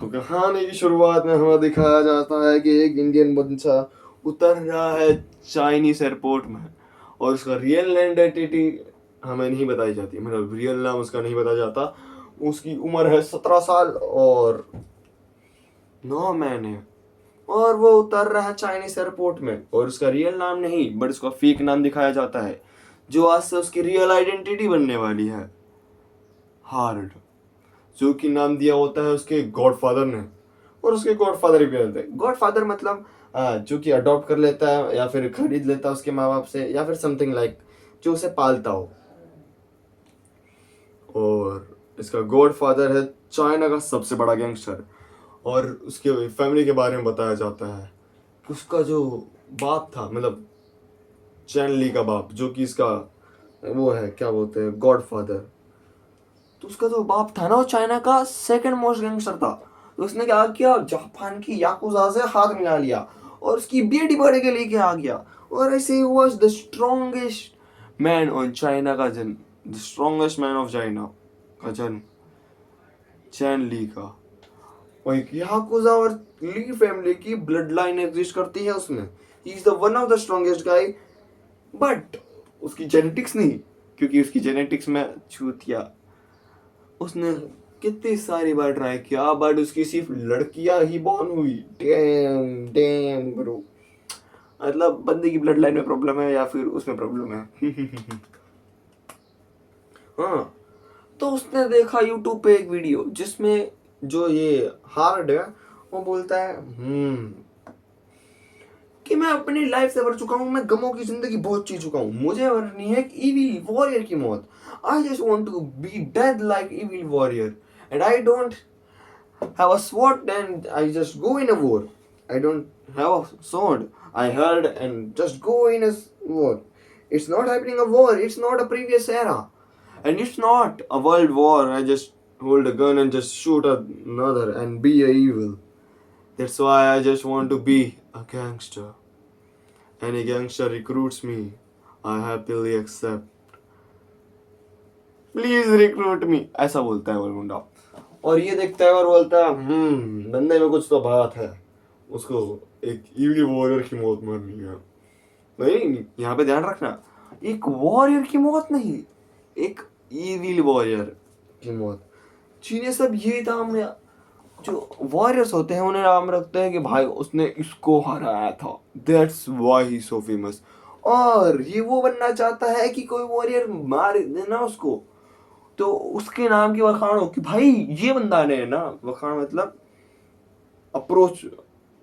तो कहानी की शुरुआत में हमें दिखाया जाता है कि एक इंडियन बच्चा उतर रहा है चाइनीस एयरपोर्ट में और उसका रियल आइडेंटिटी हमें नहीं बताई जाती, मतलब रियल नाम उसका नहीं बताया जाता। उसकी उम्र है 17 साल और 9 महीने, और वो उतर रहा है चाइनीस एयरपोर्ट में और उसका रियल नाम नहीं बट उसका फेक नाम दिखाया जाता है, जो आज से उसकी रियल आइडेंटिटी बनने वाली है, हार्ड, जो कि नाम दिया होता है उसके गॉडफादर ने। और उसके गॉडफादर ही कहते हैं, गॉडफादर मतलब जो कि अडॉप्ट कर लेता है या फिर खरीद लेता है उसके माँ बाप से, या फिर समथिंग लाइक जो उसे पालता हो। और इसका गॉडफादर है चाइना का सबसे बड़ा गैंगस्टर। और उसके फैमिली के बारे में बताया जाता है कि उसका जो बाप था, मतलब चैन ली का बाप, जो कि इसका वो है, क्या बोलते हैं, गॉडफादर। तो उसका जो बाप था ना, वो चाइना का सेकंड मोस्ट गैंगस्टर था। तो उसने क्या किया, जापान की याकुजा से हाथ मिला लिया और उसकी बेटी बड़े के लेके आ गया। और ऐसे he was the strongest man on China का जन्म, the strongest man of China का जन्म चैन ली का। और एक याकुजा और ली फैमिली की ब्लड लाइन एग्जिस्ट करती है उसमें। He is the one of the strongest guy, but उसकी जेनेटिक्स नहीं, क्योंकि उसकी जेनेटिक्स में चूतिया। उसने कितनी सारी बार ट्राई किया बट उसकी सिर्फ लड़कियां ही बॉर्न हुई। डैम डैम ब्रो, मतलब बंदे की ब्लड लाइन में प्रॉब्लम है या फिर उसमें प्रॉब्लम है। हाँ, तो उसने देखा यूट्यूब पे एक वीडियो जिसमें जो ये हार्ड है वो बोलता है कि मैं अपनी लाइफ से भर चुका हूँ, मैं गमों की जिंदगी बहुत जी चुका हूँ, मुझे मरनी है एक इविल वॉरियर की मौत। I just want to be dead like evil warrior and I don't have a sword and I just go in a war. I don't have a sword. I heard and just go in a war. It's not happening a war. It's not a previous era. And it's not a world war. I just hold a gun and just shoot another and be a evil. That's why I just want to be a gangster. Any gangster recruits me, I happily accept. Please recruit me, ऐसा बोलता है वो मुंडा। और ये देखता है और बोलता है बंदे में कुछ तो बात है, उसको एक इविल वॉरियर की मौत मरनी है। नहीं, यहाँ पे ध्यान रखना, एक वॉरियर की मौत नहीं, एक इविल वॉरियर की मौत। चीनी सब ये नाम, जो वॉरियर्स होते हैं उन्हें नाम रखते हैं कि भाई उसने इसको हराया था, that's why he so famous. और ये वो बनना चाहता है कि कोई वॉरियर मार देना उसको, तो उसके नाम की वखाण हो कि भाई ये बंदा ने ना, वखाण मतलब अप्रोच,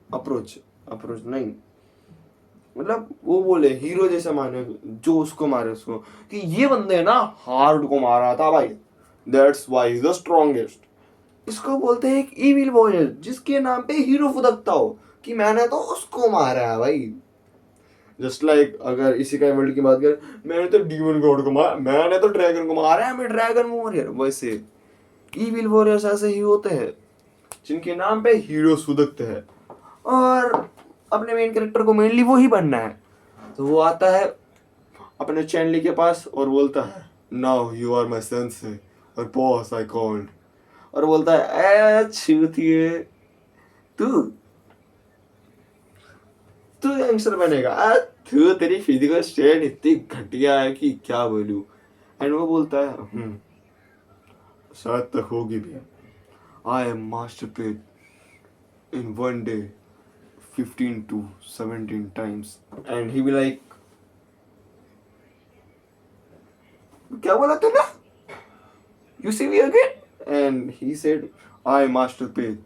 अप्रोच अप्रोच नहीं, मतलब वो बोले हीरो जैसा माने जो उसको मारे, उसको कि ये बंदे ना हार्ड को मारा था भाई, that's why is the strongest. इसको बोलते हैं एक इविल वॉरियर जिसके नाम पे हीरो फुदकता हो कि मैंने तो उसको मारा है भाई। जस्ट लाइक अगर इसी का वर्ल्ड की बात करें, मैंने तो डीमन गॉड को मारा, मैंने तो ड्रैगन को मारा है, मैं ड्रैगन वॉरियर। वैसे इविल वॉरियर्स ऐसे ही होते हैं जिनके नाम पे हीरो सुदकते हैं और अपने मेन कैरेक्टर को मेनली वो ही बनना है। तो वो आता है अपने चैनली के पास और बोलता है now you are my sensei और बॉस आई कॉल्ड, और बोलता है ए छूतिए, तू तू यंगस्टर बनेगा, तू तेरी फिजिकल स्टेट इतनी घटिया है कि क्या बोलूं। एंड वो बोलता है शायद तक होगी भी, I am master in one day 15 to 17 times, and he be like क्या बोला तूने, you see me again, and he said I master page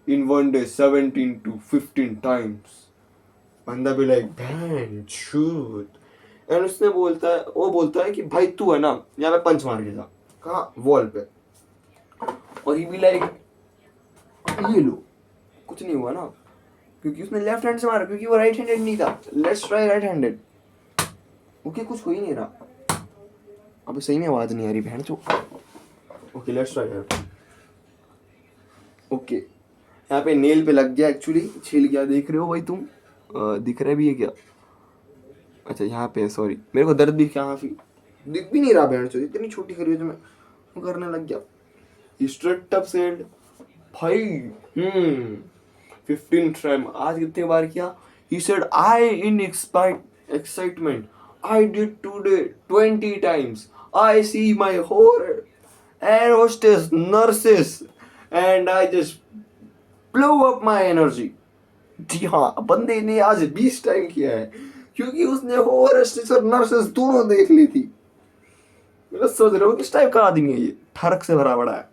in one day 17 to 15 times, बंदा भी like bang shoot। एंड उसने बोलता है, वो बोलता है कि भाई तू है ना यहाँ पे पंच मार के जा, कहाँ, वॉल पे। और ही भी लाइक ये लो, कुछ नहीं हुआ ना, क्योंकि उसने लेफ्ट हैंड से मारा, क्योंकि वो राइट हैंडेड नहीं था। Let's try right handed. Okay, कुछ हो ही नहीं रहा। अब सही में आवाज नहीं आ रही बहन चो। ओके लेट्स ट्राई यार। ओके, यहाँ पे नेल पे लग गया एक्चुअली, छिल गया, देख रहे हो भाई तुम, दिख रहा भी है क्या? अच्छा यहाँ पे, सॉरी, मेरे को दर्द भी क्या दिख भी नहीं रहा बहन चो, इतनी छोटी करी तो मैं करने लग गया। He straight up said भाई 15 टाइम, आज कितने बार किया? He said I in excitement I did today 20 times. I see my whole air hostess nurses and I just blow up my energy. जी हाँ, बंदे ने आज 20 टाइम किया है क्योंकि उसने हॉर hostess और नर्सेस दोनों देख ली थी। मैं सोच रहा हूँ किस टाइप का आदमी है ये, ठरक से भरा पड़ा है,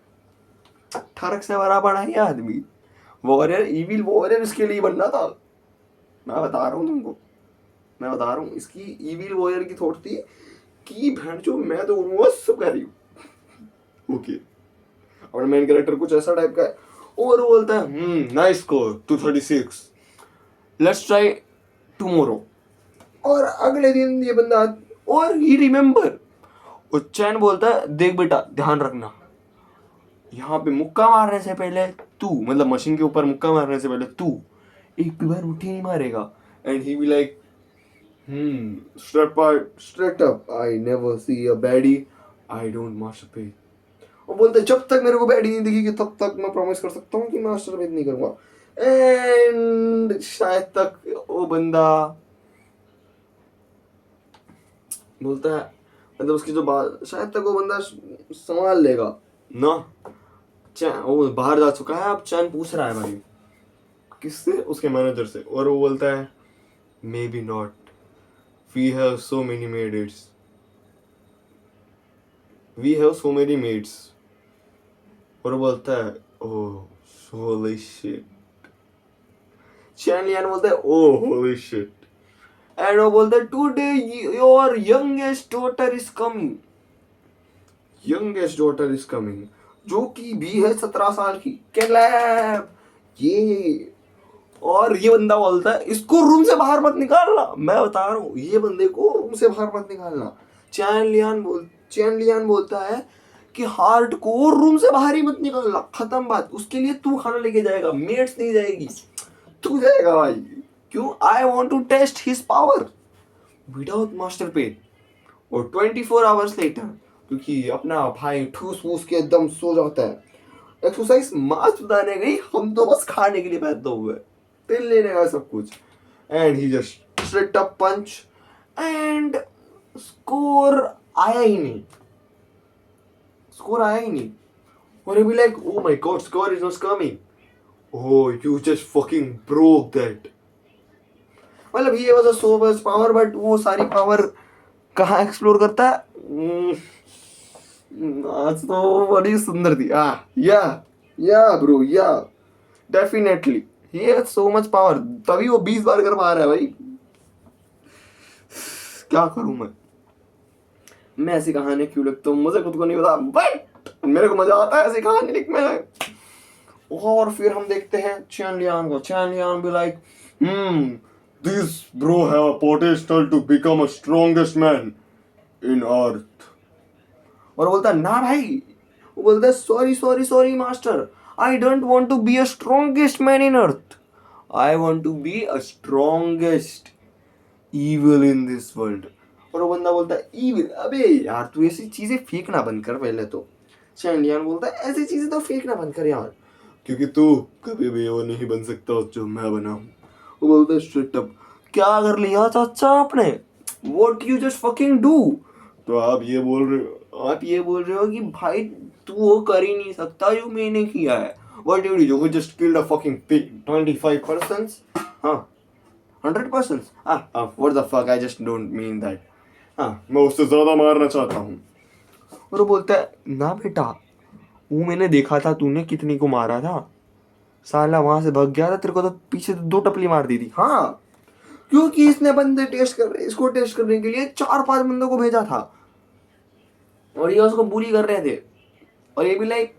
ठरक से भरा पड़ा है ये आदमी। वॉरियर, इविल वॉरियर इसके लिए बनना था। मैं बता रहा हूँ तुमको, मैं बता रहा हूँ, इसकी इविल वॉरियर की थॉट थी कि भैन जो मैं तो वो सब कर रही हूँ। ओके, और मेन कैरेक्टर कुछ ऐसा टाइप का है और वो बोलता है nice score 236, let's try tomorrow. और अगले दिन ये बंदा और ही रिमेम्बर, और चैन बोलता है देख बेटा ध्यान रखना, यहाँ पे मुक्का मारने से पहले तू, मतलब मशीन के ऊपर मुक्का मारने से पहले तू एक भी बार मुट्ठी नहीं मारेगा। And he be like straight up I never see a baddie I don't masturbate। वो बोलते जब तक मेरे को बैडी नहीं दिखेगी तब तक मैं प्रॉमिस कर सकता हूँ कि मैं मास्टरबेट नहीं करूंगा। एंड शायद तक वो बंदा बोलता है, मतलब उसकी जो बात, शायद तक वो बंदा संभाल लेगा ना। चैन वो बाहर जा चुका है, अब चैन पूछ रहा है भाई किससे, उसके मैनेजर से, और वो बोलता है maybe not, we have so many maids, we have so many maids. और वो बोलता है oh holy shit, Chen Lian बोलता है ओह होली शिट। एंड वो बोलता है today your youngest daughter is coming, youngest daughter is coming, जो कि भी है 17 साल की। क्लैप ये, और ये बंदा बोलता है इसको रूम से बाहर मत निकालना, मैं बता रहा हूँ ये बंदे को रूम से बाहर मत निकालना। चैन लियान बोलता है कि हार्ट को रूम से बाहर ही मत निकालना, खत्म बात। उसके लिए तू खाना लेके जाएगा, मेट्स नहीं जाएगी, तू जाएगा भाई। क्यों? I want to test his power without master pet. और 24 आवर्स लेटर, क्योंकि अपना भाई ठूस फूस के एकदम सो जाता है, एक्सरसाइज मास बताने गई, हम तो बस खाने के लिए पैदा हुए, तिल लेने का सब कुछ। And he just straight up punch and score आया ही नहीं, स्कोर आया ही नहीं। और he be like oh my god score is not coming, oh you just fucking broke that। मतलब ये was so much power, but वो सारी पावर कहाँ एक्सप्लोर करता है? आज तो बड़ी सुंदर थी। या ब्रो या definitely he has so much power, तभी वो 20 बार कर पा रहा है भाई। क्या करूं मैं ऐसी कहानी क्यों लिखता हूँ मुझे खुद को नहीं पता, बट मेरे को मजा आता है ऐसी कहानी लिखने में। और फिर हम देखते हैं चैन लियान को। चैन लियान भी like this bro have a potential to become a strongest man in earth. और बोलता है ना भाई, वो बोलता है sorry master, I don't want to be a strongest man in earth, I want to be a strongest evil in this world. और वो बंदा बोलता है ईविल, अबे यार तू ऐसी चीजें फेंकना बंद कर पहले तो। चैन लियान बोलता है ऐसी चीजें तो फेंकना बंद कर यार, क्योंकि तू कभी भी वो नहीं बन सकता जो मैं बना हूँ। वो बोलता है स्ट्रेट अप क्या कर लिया चाचा आपने, what you just fucking do. तो आप ये बोल रहे हो कि भाई तू वो कर ही नहीं सकता जो मैंने किया है। What did you just killed a fucking pig 25%, हाँ 100%, what the fuck, I just don't mean that, हाँ मैं उससे ज्यादा मारना चाहता हूँ। और वो बोलता है ना बेटा, वो मैंने देखा था तूने कितनी को मारा था, साला वहां से भाग गया था, तेरे को तो पीछे 2 टपली मार दी थी। हाँ, क्योंकि इसने बंदे इसको टेस्ट करने के लिए 4-5 बंदों को भेजा था और ये उसको बुली कर रहे थे। और ये भी लाइक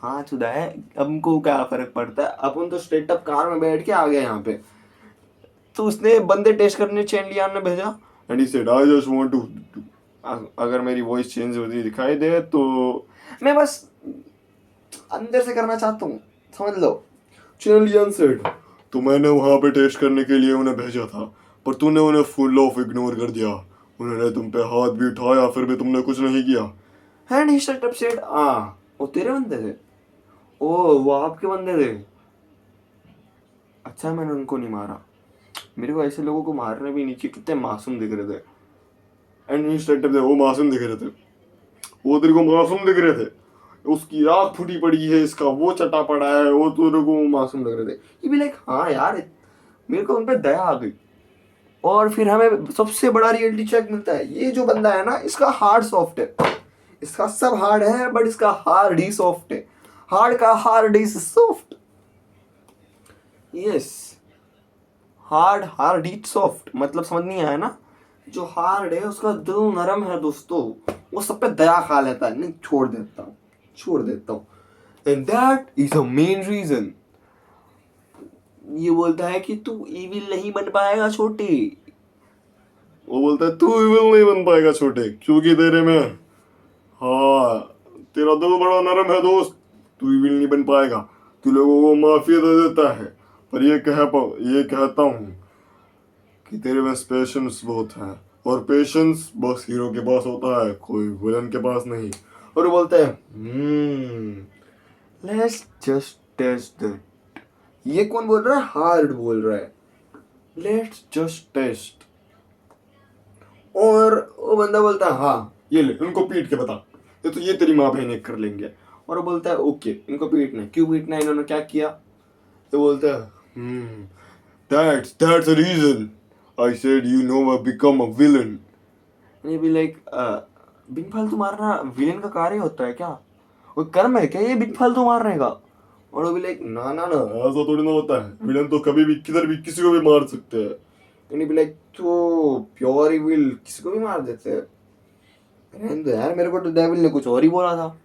हाँ चुदा है, हमको क्या फर्क पड़ता है, अपन तो स्ट्रेट अप कार में बैठ के आ गए यहाँ पे। तो उसने बंदे टेस्ट करने चैन लियान ने भेजा and he said I just want to, अगर मेरी वॉइस चेंज होती दिखाई दे तो मैं बस अंदर से करना चाहता हूँ, समझ लो। चैन लियान सेड तो मैंने वहाँ पे टेस्ट करने के लिए उन्हें भेजा था, पर तूने उन्हें फुल ऑफ इग्नोर कर दिया, उन्होंने तुम पे हाथ भी उठाया फिर भी तुमने कुछ नहीं किया। And he straight up said वो तेरे बंदे थे, ओ वो आपके बंदे थे, अच्छा मैंने उनको नहीं मारा। मेरे को ऐसे लोगों को मारना भी नहीं चाहिए, कितने मासूम दिख रहे थे। एडमिनिस्ट्रेटिव थे वो मासूम दिख रहे थे, वो तेरे को मासूम दिख रहे थे, उसकी आँख फूटी पड़ी है, इसका वो चटा पड़ा है, वो तेरे को मासूम लग रहे थे। ये भी लाइक हाँ यार, मेरे को उन पर दया आ गई। और फिर हमें सबसे बड़ा रियलिटी चेक मिलता है, ये जो बंदा है ना इसका हार्ड सॉफ्ट है, इसका सब हार्ड है बट इसका हार्ड ही सॉफ्ट है, हार्ड का hard is soft. Yes, hard hard is soft मतलब समझ नहीं आया ना, जो हार्ड है उसका दिल नरम है दोस्तों, वो सब पे दया खा लेता है, नहीं छोड़ देता हूँ, छोड़ देता हूँ। And that is a main reason. ये बोलता है कि तू इविल नहीं बन पाएगा छोटे, वो बोलता है तू इविल नहीं बन पाएगा छोटे, क्योंकि तेरे में, हाँ, तेरा दिल बड़ा नरम है दोस्त, तू इविल नहीं बन पाएगा, तू लोगों को माफी दे देता है, पर ये कहता हूँ कि तेरे में पेशेंस बहुत है, और पेशेंस बस हीरो के पास होता है, कोई विलन के पास नहीं। और वो बोलता है लेट्स जस्ट टेस्ट दैट। ये कौन बोल रहा है, हार्ड बोल रहा है, लेट्स जस्ट टेस्ट। और वो बंदा बोलता है हाँ ये ले, उनको पीट के बता, ये तेरी माँ बहन एक कर लेंगे। और वो बोलता है ओके इनको पीटना है, क्यों पीटना है, इन्होंने क्या किया। तो बोलता है that's the reason I said you never become a villain। ये भी लाइक बिन फालतू मारना विलेन का कार्य होता है क्या, वो कर्म है क्या ये बिन फालतू मारने का। और वो भी लाइक ना ना ना, ऐसा थोड़ी ना होता है, विलेन तो कभी भी किधर भी किसी को भी मार सकते हैं। यानी भी लाइक तो प्योर इविल किसी को भी मार देते हैं। रहने दो यार, मेरे को तो डेविल ने कुछ और ही बोला था।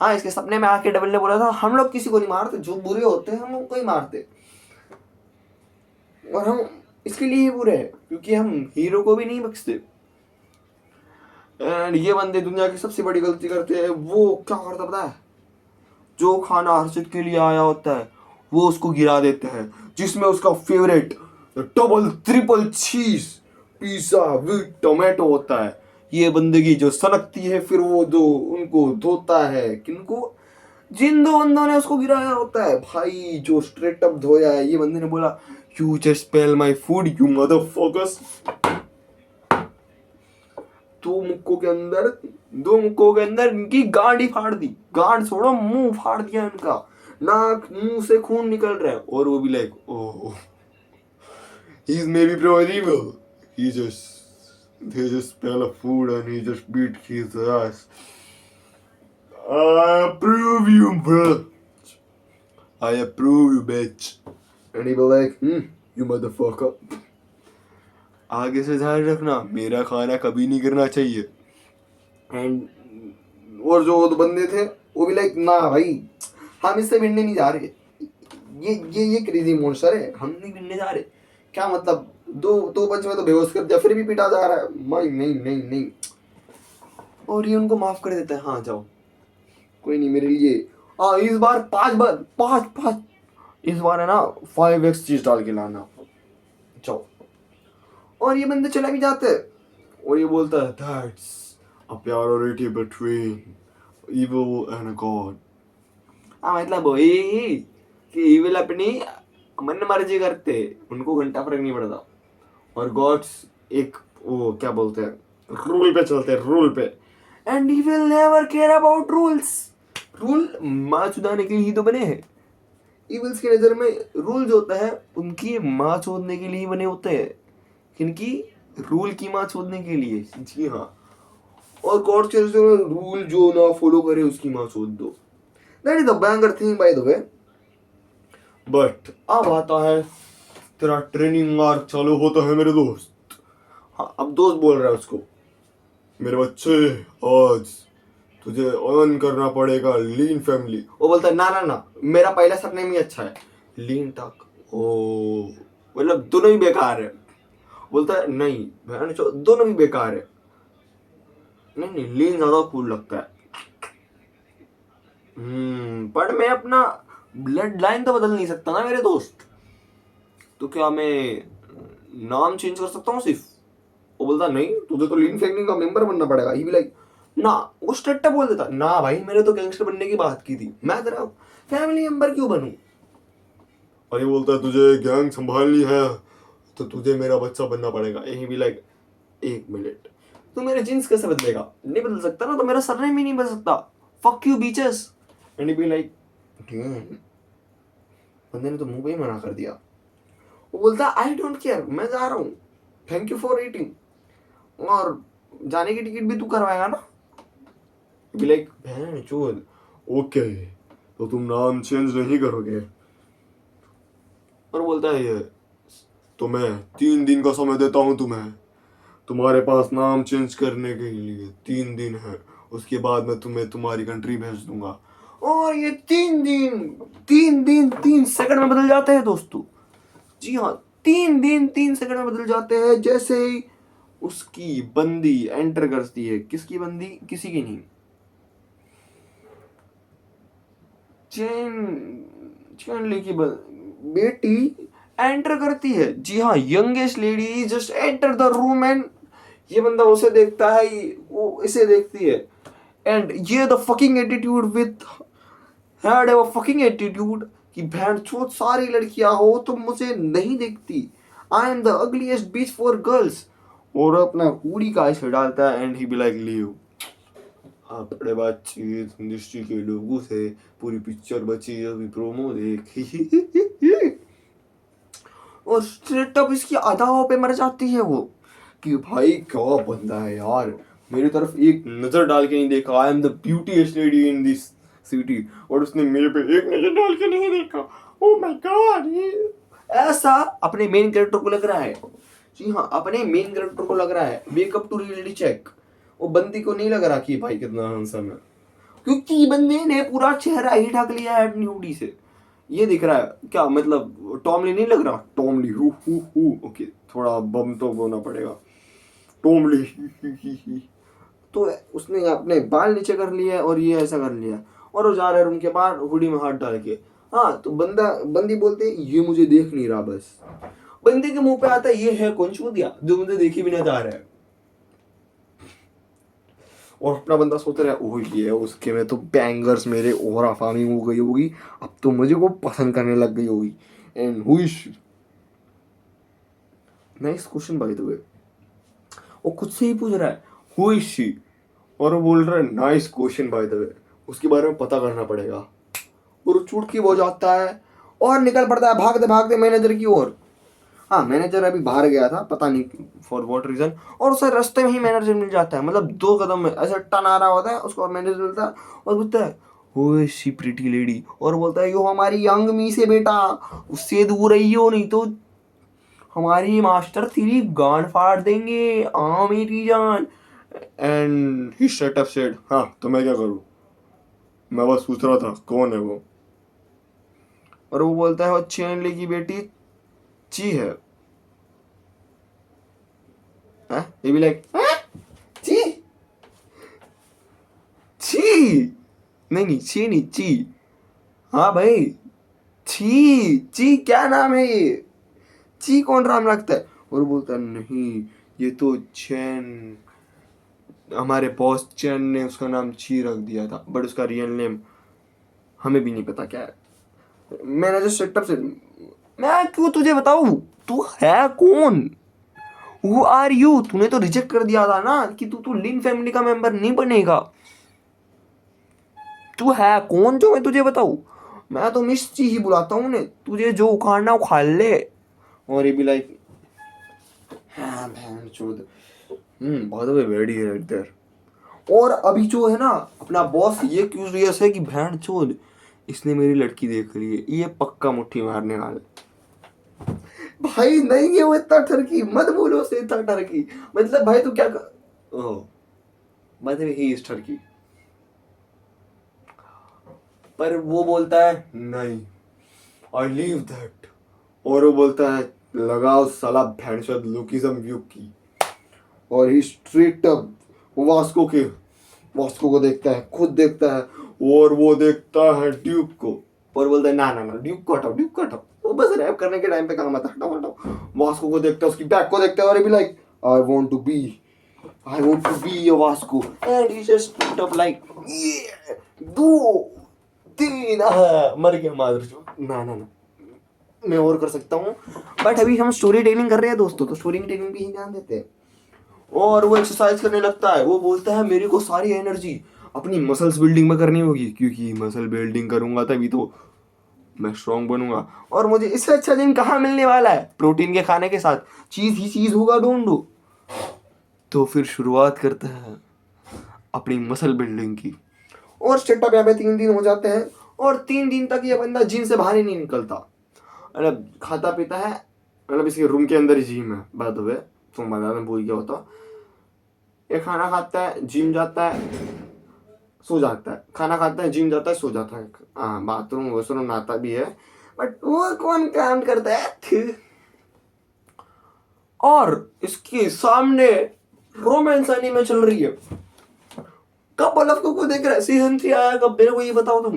हाँ इसके सपने में आके डेविल ने बोला था हम लोग किसी को नहीं मारते, जो बुरे होते हैं हम उनको ही मारते, और हम इसके लिए ही बुरे हैं क्योंकि हम हीरो को भी नहीं बख्शते। एंड ये बंदे दुनिया की सबसे बड़ी गलती करते हैं, वो क्या करता पता है, जो खाना हर्षित के लिए आया होता है वो उसको गिरा देते हैं, जिसमें उसका फेवरेट डबल ट्रिपल चीज पिज्जा विद टोमेटो होता है। ये बंदे की जो सनकती है, फिर वो जो उनको धोता है, किनको, जिन दो बंदों ने उसको गिराया होता है भाई, जो स्ट्रेट अप धोया है, ये बंदे ने बोला you just spell my food you motherfuckers. दो मुक्कों के अंदर इनकी गांड ही फाड़ दी, गांड छोड़ो मुंह फाड़ दिया इनका, नाक मुंह से खून निकल रहा है। और वो भी like oh he is may be pure evil, he just they just smell of food and he just beat his ass। I approve you bro, I approve you bitch। and he be like you motherfucker, आगे से ध्यान रखना मेरा खाना कभी नहीं गिरना चाहिए। एंड और जो दो बंदे थे वो भी लाइक ना भाई हम इससे भिड़ने नहीं जा रहे, ये क्रेजी मॉन्स्टर है, हम नहीं भिड़ने जा रहे। क्या मतलब, दो पंच में तो बेहोश कर दिया फिर भी पिटा जा रहा है, नहीं नहीं नहीं नहीं। और ये उनको माफ कर देता है, हाँ जाओ कोई नहीं मेरे लिए, इस बार पांच इस बार है ना 5x चीज डाल के लाना, जाओ। और ये बंदे चले भी जाते हैं, और ये बोलता है that's a priority between evil and a god। हाँ मतलब वही कि evil अपनी मन मर्जी करते, उनको घंटा फर्क नहीं पड़ता, और गॉड्स एक वो क्या बोलते हैं रूल पे चलते हैं, रूल पे। And evil never care about rules, rule माँ चुदाने के लिए ही तो बने हैं। इविल्स की नजर में रूल जो होता है उनकी माँ चोदने के लिए बने होते हैं, इनकी रूल की माँ चोदने के लिए, जी हाँ। और गॉड के रूल जो ना फॉलो करे उसकी माँ चोद दो, that is the banger thing bye the way. But अब आता है तेरा ट्रेनिंग आर्क चालू होता है मेरे दोस्त। हाँ अब दोस्त बोल रहा है उसको, मेरे बच्चे आज तुझे अर्न करना पड़ेगा लीन फैमिली। वो बोलता है ना ना ना मेरा पहला सरनेम ही अच्छा है लीन टक। ओ मतलब दोनों ही बेकार है। बोलता है नहीं बहन दोनों भी बेकार है, नहीं नहीं लीन ज्यादा कूल लगता है। पर मैं अपना ब्लड लाइन तो बदल नहीं सकता ना मेरे दोस्त, तो क्या मैं नाम चेंज कर सकता हूँ सिर्फ। वो बोलता नहीं तुझे तो लीन फैमिली का मेंबर बनना पड़ेगा। ही भी लाइक ना, वो स्ट्रेट बोल देता ना भाई मैंने तो गैंगस्टर बनने की बात की थी, मैं तेरा फैमिली मेंबर क्यों बनूं? और ये बोलता है तुझे गैंग संभालनी है तो तुझे मेरा बच्चा बनना पड़ेगा। यही भी लाइक, एक मिनट, तू मेरे जीन्स कैसे बदलेगा? नहीं बदल सकता ना, तो मेरा सरनेम ही नहीं बदल सकता। Fuck you beaches. And be like, बंदे ने तो मुंह पे ही मना कर दिया। वो बोलता आई डोंट केयर, मैं जा रहा हूँ, थैंक यू फॉर ईटिंग, और जाने की टिकट भी तू करवाएगा ना? बी लाइक, बहन चोद, ओके तो तुम नाम चेंज नहीं करोगे? और बोलता है ये, तो मैं 3 दिन का समय देता हूँ तुम्हें, तुम्हारे पास नाम चेंज करने के लिए 3 दिन है, उसके बाद मैं तुम्हें तुम्हारी कंट्री भेज दूंगा। और ये 3 दिन 3 सेकंड में बदल जाते हैं दोस्तों। जी हाँ, 3 दिन 3 सेकंड में बदल जाते हैं। जैसे ही उसकी बंदी एंटर करती है, किसकी बंदी? किसी की नहीं, चैन की बेटी एंटर करती है। जी हाँ, youngest lady just enter the room and ये बंदा उसे देखता है, वो इसे देखती है। एंड ये the fucking attitude with had a fucking attitude कि बहन चोद सारी लड़कियां हो तो मुझे नहीं देखती, आई am the ugliest beach for girls. और अपना पूरी का ऐसे डालता है and he be like leave. अपने बातचीत इंडस्ट्री के लोगों से पूरी पिक्चर बची, अभी प्रोमो देख और स्ट्रेट अप इसकी अदाओं पे मर जाती है वो कि भाई क्या बंदा है यार, मेरी तरफ एक नजर डाल के नहीं देखा, I am the beautiest lady in this city, और उसने मेरे पे एक नजर डाल के नहीं देखा। ओह माय गॉड, ये ऐसा अपने मेन कैरेक्टर को लग रहा है। जी हाँ, अपने मेन कैरेक्टर को लग रहा है। Makeup to reality check. वो बंदी को नहीं लग रहा कि भाई कितना हैंडसम है, क्योंकि बंदे ने पूरा चेहरा ही ढक लिया है न्यूडी से। ये दिख रहा है क्या, मतलब टॉमली नहीं लग रहा, टॉमली हु ओके, थोड़ा बम तो बोलना पड़ेगा, टॉमली तो उसने अपने बाल नीचे कर लिए और ये ऐसा कर लिया और वो जा रहा है रूम के बाहर हुडी में हाथ डाल के। हाँ, तो बंदी बोलते ये मुझे देख नहीं रहा, बस बंदी के मुंह पे आता है ये है कौन चूतिया जो मुझे देखी भी ना जा रहा है। और अपना बंदा सोच रहा है ओह ये उसके में तो बैंगर्स मेरे ओवरा फार्मिंग हो गई होगी, अब तो मुझे को पसंद करने लग गई होगी। And who is nice question by the वे, वो खुद से ही पूछ रहा है हु इज शी, और वो बोल रहा है नाइस क्वेश्चन बाय द वे, उसके बारे में पता करना पड़ेगा। और वो चुटकी हो जाता है और निकल पड़ता है भागते भागते मैनेजर की ओर। हाँ, मैनेजर अभी बाहर गया था, पता नहीं फॉर व्हाट रीजन, और उसे रास्ते में ही मैनेजर मिल जाता है, मतलब 2 कदम में ऐसा टन आ रहा होता है उसको मैनेजर मिलता है और बोलता है ओए शी प्रिटी लेडी, और बोलता है यो हमारी यंग मी से बेटा उससे दूर रहियो नहीं तो हमारी मास्टर तेरी गांड फाड़ देंगे, आ मेरी जान। And he shut up said, हाँ तो मैं क्या करूँ, मैं बस पूछ रहा था कौन है वो। और वो बोलता है वो चैनली की बेटी ची है। ये भी लाइक ची ची, नहीं ची नहीं ची, हाँ भाई ची ची क्या नाम है ये, ची कौन नाम रखता है? और बोलता है नहीं ये तो चैन, हमारे बॉस चैन ने उसका नाम ची रख दिया था, बट उसका रियल नेम हमें भी नहीं पता क्या है। मैंने जो सेटअप से, मैं क्यों तुझे बताऊं, तू है कौन, हु आर यू? तूने तो रिजेक्ट कर दिया था ना कि तू लिन फैमिली का मेंबर नहीं बनेगा। तू है कौन जो मैं तुझे बताऊं? मैं तो मिस ची ही बुलाता हूँ ने, तुझे जो उखाड़ना उखाड़ ले। और ये भी लाइक हाँ बहन चोद, by the way very right there. और अभी जो है ना अपना बॉस ये क्यूरियस है कि बहन चोद इसने मेरी लड़की देख ली है, ये पक्का मुट्ठी मारने वाला। भाई नहीं है वो इतना ठरकी, मत बोलो उसे इतना ठरकी, मतलब भाई तू क्या ओह मतलब ही इस ठरकी। पर वो बोलता है नहीं आई लीव दैट, और वो बोलता है लगाओ साला भैंसद लुकिज्म व्यू की, और ही स्ट्रेट अप वास्को को देखता है, खुद देखता है और वो देखता है ड्यूक को और बोलता है ना ड्यूक को हटाओ, वो बस रैप करने के टाइम पे काम आता है, हटाओ। वास्को को देखता है, उसकी बैक को देखता है और भी like I want to be your Vasco, and he just straight up like दो 3 मर गया मादर। ना ना ना, मैं और कर सकता हूँ, बट अभी हम स्टोरी टेलिंग कर रहे हैं दोस्तों, तो स्टोरी टेलिंग भी ही ध्यान देते हैं। और वो एक्सरसाइज करने लगता है, वो बोलता है मेरे को सारी एनर्जी अपनी मसल्स बिल्डिंग में करनी होगी, क्योंकि मसल बिल्डिंग करूंगा तभी तो मैं स्ट्रांग बनूंगा। और मुझे इससे अच्छा जिम कहाँ मिलने वाला है, प्रोटीन के खाने के साथ चीज ही चीज होगा ढूंढो। तो फिर शुरुआत करता है अपनी मसल बिल्डिंग की, और सेटअप यहाँ पे 3 दिन हो जाते हैं, और 3 दिन तक ये बंदा जिम से बाहर ही नहीं निकलता। मतलब खाता पीता है, मतलब इसके रूम के अंदर ही जिम है बाय द वे, तुम बता दें भूल गया होता। ये खाना खाता है, जिम जाता है, सो जाता है, खाना खाता है, जिम जाता है, सो जाता है। हाँ, बाथरूम वॉशरूम नहाता भी है, बट वो कौन काम करता है। और इसके सामने रोमांस एनीमे चल रही है। कब बल्लभ को देख रहा है, सीजन 3 आया कब, मेरे को ये बताओ तुम,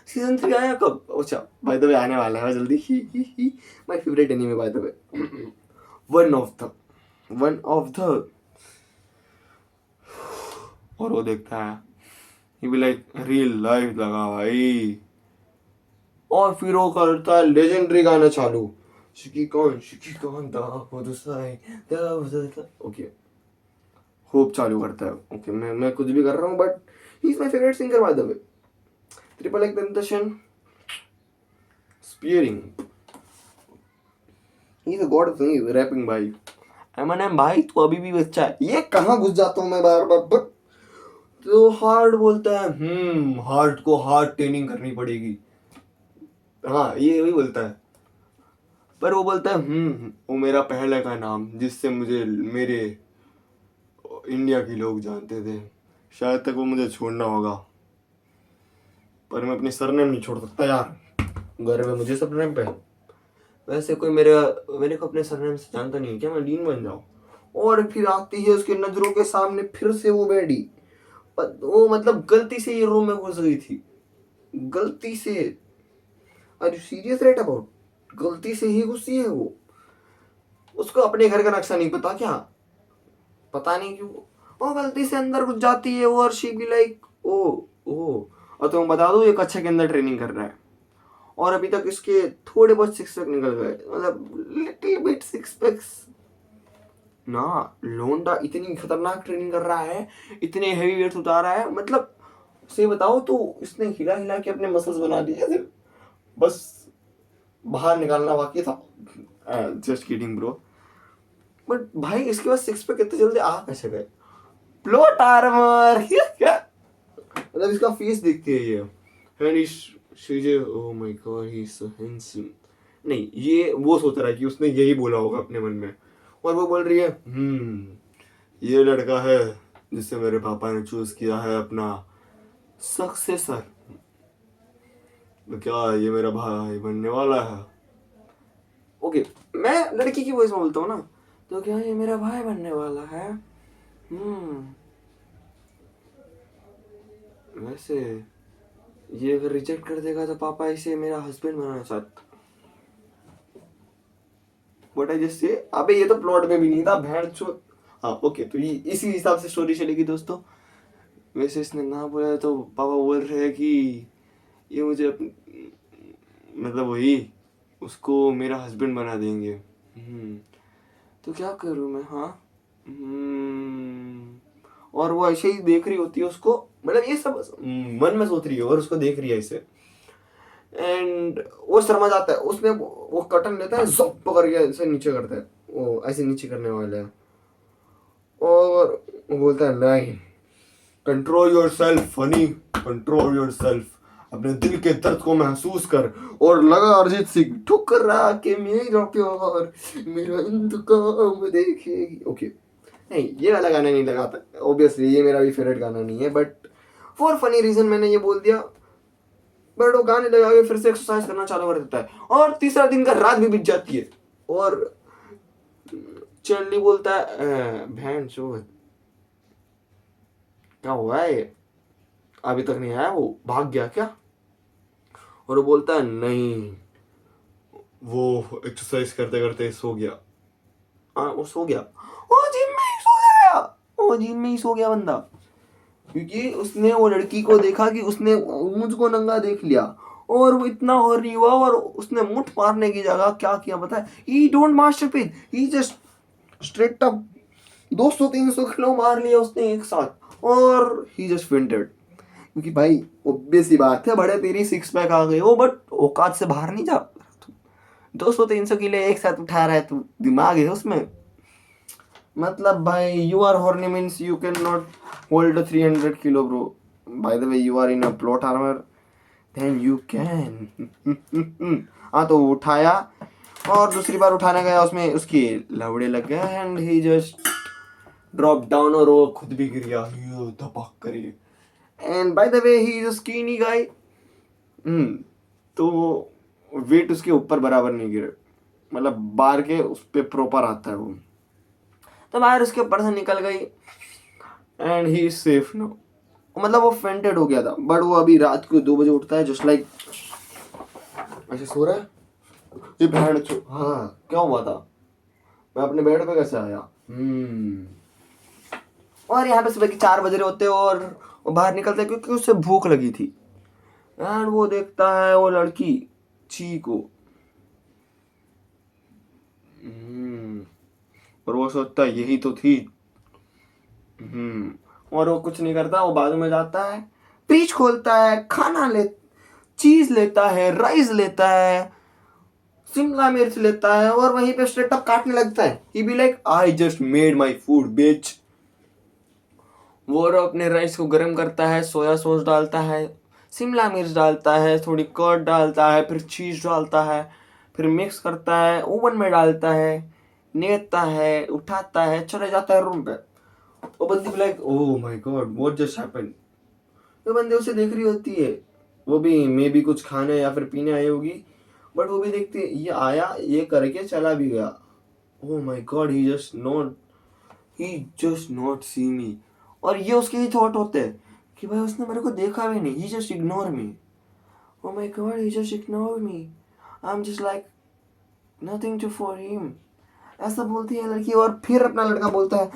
सीजन 3 आया कब। अच्छा बाय द वे आने वाला है जल्दी ही। My favourite anime by the way, one of the. और वो देखता है, ही भी लाइक रियल लाइफ लगा भाई। और फिर वो करता है लेजेंडरी गाना चालू, शिकी कौन दा होदसाई दा होदसा, ओके होप चालू करता है। ओके मैं कुछ भी कर रहा हूँ, but he is my favourite singer by the way. Triple एक टेंटेशन स्पीयरिंग, he is a god of rapping भाई। एमएनएम भाई तू अभी भी बच्चा है, ये कहाँ घुस जाता हूँ मैं बार बार। तो हार्ड बोलता है, हार्ट को हार्ट ट्रेनिंग करनी पड़ेगी। हाँ ये वही बोलता है, पर वो बोलता है वो मेरा पहले का नाम जिससे मुझे मेरे इंडिया के लोग जानते थे, शायद तक वो मुझे छोड़ना होगा, पर मैं अपनी सरनेम नहीं छोड़ सकता यार, घर में मुझे सरनेम पे। वैसे कोई मेरे को अपने सरनेम से जानता नहीं है क्या, मैं लीन बन जाऊँ। और फिर आती है उसकी नजरों के सामने फिर से वो बेडी, वो मतलब गलती से ये रूम में घुस गई थी, गलती से। Are you serious right about, गलती से ही घुसी है वो। उसको अपने घर का नक्शा नहीं पता क्या, पता नहीं क्यों वो गलती से अंदर घुस जाती है। और शी बी लाइक ओ ओ। और तुम बता दो ये कच्चे के अंदर ट्रेनिंग कर रहा है, और अभी तक इसके थोड़े बहुत सिक्स पैक निकल गए, मतलब लिटिल बिट सिक्स पैक्स ना। लोंडा इतनी खतरनाक ट्रेनिंग कर रहा है, इतने हेवी वेट्स उतार रहा है, मतलब से बताओ तो इसने हिला हिला के अपने मसल्स बना दिए, सिर्फ बस बाहर निकालना बाकी था। Just kidding bro. बट भाई इसके पास सिक्स पैक कितने जल्दी आ कैसे गए, प्लॉट आर्मर क्या, मतलब इसका फेस देखते हैं ये, एंड शीजे oh my god he is so handsome. नहीं ये वो सोच रहा है कि उसने यही बोला होगा अपने मन में, और वो बोल रही है ये लड़का है जिसे मेरे पापा ने चूज किया है अपना सक्सेसर, तो क्या ये मेरा भाई बनने वाला है। ओके मैं लड़की की वॉइस में बोलता हूँ ना, तो क्या ये मेरा भाई बनने वाला है। वैसे ये अगर रिजेक्ट कर देगा तो पापा इसे मेरा हस्बैंड बनाना चाहता। व्हाट आई जस्ट से, अबे ये तो प्लॉट में भी नहीं था भेड़ चो। हाँ ओके, तो ये इसी हिसाब से स्टोरी चलेगी दोस्तों। वैसे इसने ना बोला तो पापा बोल रहे हैं कि ये मुझे मतलब वही उसको मेरा हस्बैंड बना देंगे। तो क्या करूँ मैं, हाँ। और वो ऐसे ही देख रही होती है उसको, मतलब ये सब मन में सोच रही है और उसको देख रही है ऐसे। एंड वो शर्मा जाता है, उसमें वो कटन लेता है, जब पकड़ के ऐसे नीचे करता है, वो ऐसे नीचे करने वाला है। और वो बोलता है नहीं, control your self funny, control your self, अपने दिल के दर्द को महसूस कर। और लगा अरिजीत सिंह ठुकरा के मेरा प्यार मेरा इंतकाम देखेगी। ओके नहीं ये वाला गाना नहीं लगा था, ऑब्वियसली ये मेरा भी फेवरेट गाना नहीं है, बट फॉर फनी रीजन मैंने ये बोल दिया। बट वो गाने लगा के फिर से एक्सरसाइज करना चालू कर देता है, और तीसरा दिन का रात भी बीत जाती है। और चैनली बोलता है बहन चो क्या हुआ है, अभी तक नहीं आया, वो भाग गया क्या। और वो बोलता है नहीं वो एक्सरसाइज करते करते सो गया। हाँ वो सो गया, वो जिम में ही सो गया, वो जिम में ही सो गया बंदा। क्योंकि उसने वो लड़की को देखा कि उसने मुझको नंगा देख लिया और वो इतना हॉर्नी हुआ और उसने मुठ मारने की जगह क्या किया पता है, ही don't masturbate, he just straight up 200-300 kilo मार लिया उसने एक साथ और ही जस्ट फेंटेड। क्योंकि भाई ऑब्वियस सी बात है, बड़े तेरी सिक्स पैक आ गई हो बट औकात से बाहर नहीं जा, 200-300 किलो एक साथ उठा रहा है तू, दिमाग है उसमें। मतलब भाई you are horny means you can not hold 300 kilo bro, by the way you are in a plot armour then you can. हाँ तो वो उठाया और दूसरी बार उठाने गया, उसमें उसकी लवड़े लग गए and he just drop down और वो खुद भी गिर गया धपक करिए। And by the way he is a skinny guy, तो वेट उसके ऊपर बराबर नहीं गिरे, मतलब बाहर के उस पे प्रॉपर आता है वो, तो बाहर उसके ऊपर से निकल गई and he is safe no. मतलब वो फेंटेड हो गया था बट वो अभी रात को 2 बजे उठता है जस्ट लाइक ऐसे सो रहा है। ये बहन चो, हाँ क्या हुआ था, मैं अपने बेड पे कैसे आया। और यहाँ पे सुबह के 4 बज रहे होते और वो बाहर निकलता है क्योंकि उससे भूख लगी थी एंड वो देखता है वो लड़की ची को, और वो सोचता है यही तो थी। और वो कुछ नहीं करता, वो बाजू में जाता है, फ्रिज खोलता है, खाना ले, चीज लेता है, राइस लेता है, शिमला मिर्च लेता है और वहीं पे स्ट्रेट अप काटने लगता है। He be like I just made my food bitch. वो अपने राइस को गर्म करता है, सोया सॉस डालता है, शिमला मिर्च डालता है, थोड़ी कर्ड डालता है, फिर चीज डालता है, फिर मिक्स करता है, ओवन में डालता है, नेता है, उठाता है, चले जाता है रूम पे। वो बंदी like oh my God what just happened. वो बंदे उसे देख रही होती है, वो भी मे बी कुछ खाने या फिर पीने आई होगी, बट वो भी देखती है ये आया, ये करके चला भी गया। Oh my god he just not see me. और ये उसके ही थॉट होते हैं कि भाई उसने मेरे को देखा भी नहीं, he just ignore me. Oh my god he just ignore me, I am just like nothing to for him. ऐसा बोलती है लड़की और फिर अपना लड़का बोलता है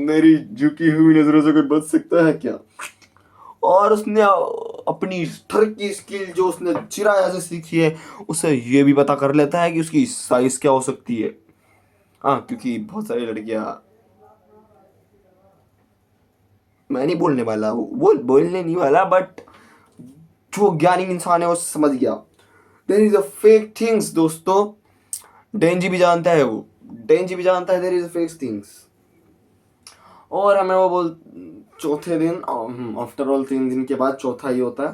मेरी झुकी हुई नजरों से कोई बच सकता है क्या। और उसने अपनी ठर की स्किल जो उसने चिराया से सीखी है उसे ये भी पता कर लेता है कि उसकी साइज क्या हो सकती है। हाँ क्योंकि बहुत सारी लड़कियां, मैं नहीं बोलने वाला, वो बोलने नहीं वाला बट जो ज्ञानी इंसान है वो समझ गया। There is a fake things दोस्तों, डेंजी भी जानता है, वो डेंजी भी जानता है there is a fake things. और हमें वो बोल चौथे दिन, आफ्टर ऑल 3 दिन के बाद चौथा ही होता है,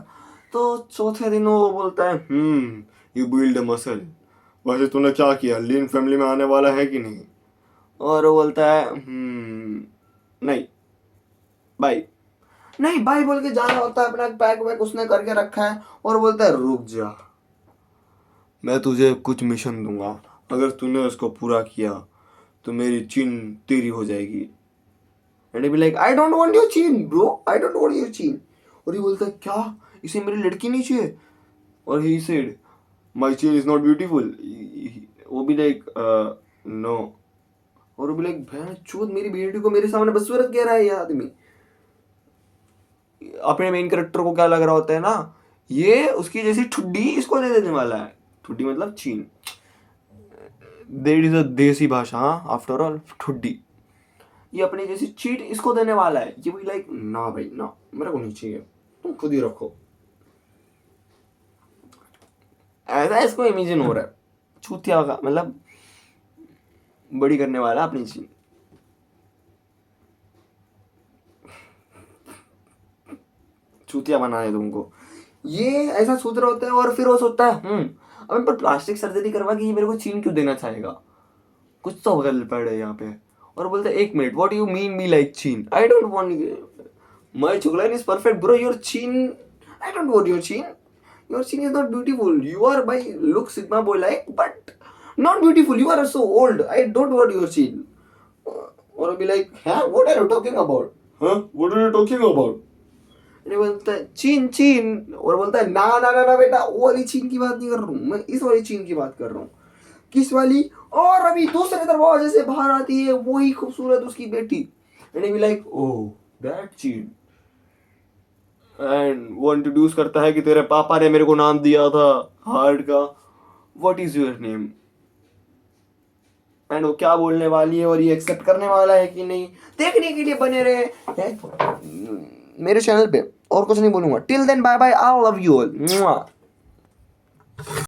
तो चौथे दिन वो बोलता है यू बिल्ड अ मसल, वैसे तूने क्या किया, लीन फैमिली में आने वाला है कि नहीं। और वो बोलता है नहीं बाय, नहीं बाय बोल के जाना होता है, अपना पैक वैक उसने करके रखा है और बोलता है रुक जा, मैं तुझे कुछ मिशन दूंगा, अगर तूने उसको पूरा किया तो मेरी चीन तेरी हो जाएगी। And he be like I don't want your chain bro, I don't want your चीन। और ये बोलता है क्या, इसे मेरी लड़की नहीं चाहिए। और ही सेड माय चीन इज नॉट ब्यूटीफुल। वो भी लाइक नो। और वो भी लाइक भैया चोद मेरी बेटी को मेरे सामने बदसूरत कह रहा है ये आदमी। अपने मेन कैरेक्टर को क्या लग रहा होता है ना, ये उसकी जैसी ठुड्डी इसको दे देने वाला है। ठुड्डी मतलब चीन, देट इज अ देसी भाषा, आफ्टर ऑल ठुड्डी। ये अपनी जैसी चीट इसको देने वाला है। ये भी लाइक ना भाई ना, मेरे को नहीं चाहिए, तुम खुद ही रखो। ऐसा इसको इमेजिन हो रहा है, चूतिया का मतलब बड़ी करने वाला अपनी चीज। चूतिया बना है तुमको, ये ऐसा सोच रहा होता है। और फिर वो सोचता है अब इन पर प्लास्टिक सर्जरी करवा के ये मेरे को चीन क्यों देना चाहेगा, कुछ तो गलत पड़ है यहाँ पे। और बोलते हैं 1 minute, what you mean me like chin, I don't want my chocolate is perfect bro, your chin I don't want your chin, your chin is not beautiful, you are by look sigma boy like but not beautiful, you are so old, I don't want your चीन। और be like हाँ what are you talking about, हाँ what are you talking about. अरे बोलता है चीन चीन, और बोलता है ना ना ना ना बेटा वो वाली चीन की बात नहीं कर रहा हूँ मैं, इस वाली चीन की बात कर रहा हूँ। किस वाली। और अभी दूसरे दरवाजे से बाहर आती है वही खूबसूरत उसकी बेटी। And be like oh that cheat. And वो इंट्रोड्यूस करता है कि तेरे पापा ने मेरे को नाम दिया था हार्ट का, what is your name. And वो क्या बोलने वाली है और ये एक्सेप्ट करने वाला है कि नहीं, देखने के लिए बने रहे हैं मेरे चैनल पे। और कुछ नहीं बोलूंगा। Till then bye bye, I love you all.